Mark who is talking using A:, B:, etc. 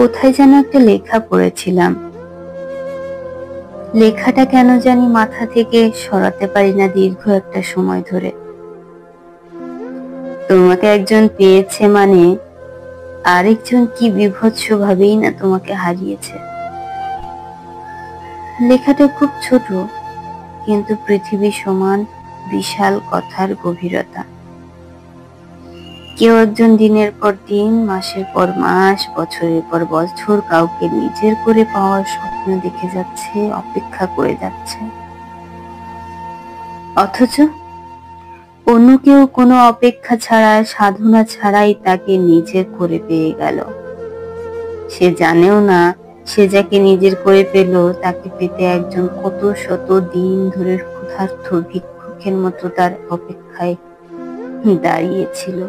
A: কোথায় যেন একটা লেখা পড়েছিলাম, লেখাটা কেন জানি মাথা থেকে সরাতে পারি না দীর্ঘ একটা সময় ধরে। তোমাকে একজন পেয়েছে মানে আরেকজন কি বিভৎস ভাবেই না তোমাকে হারিয়েছে। লেখাটা খুব ছোট, কিন্তু পৃথিবী সমান বিশাল কথার গভীরতা। কেউ একজন দিনের পর দিন, মাসের পর মাস, বছরের পর বছর কাউকে নিজের করে পাওয়ার স্বপ্ন দেখে যাচ্ছে, অপেক্ষা করে যাচ্ছে। অথচ অন্য কেউ কোনো অপেক্ষা ছাড়া, সাধনা ছাড়াই তাকে নিজের করে পেয়ে গেল। সে জানেও না সে যাকে নিজের করে পেল তাকে পেতে একজন কত শত দিন ধরে ক্ষুধার্ত ভিক্ষুকের মতো তার অপেক্ষায় দাঁড়িয়েছিল।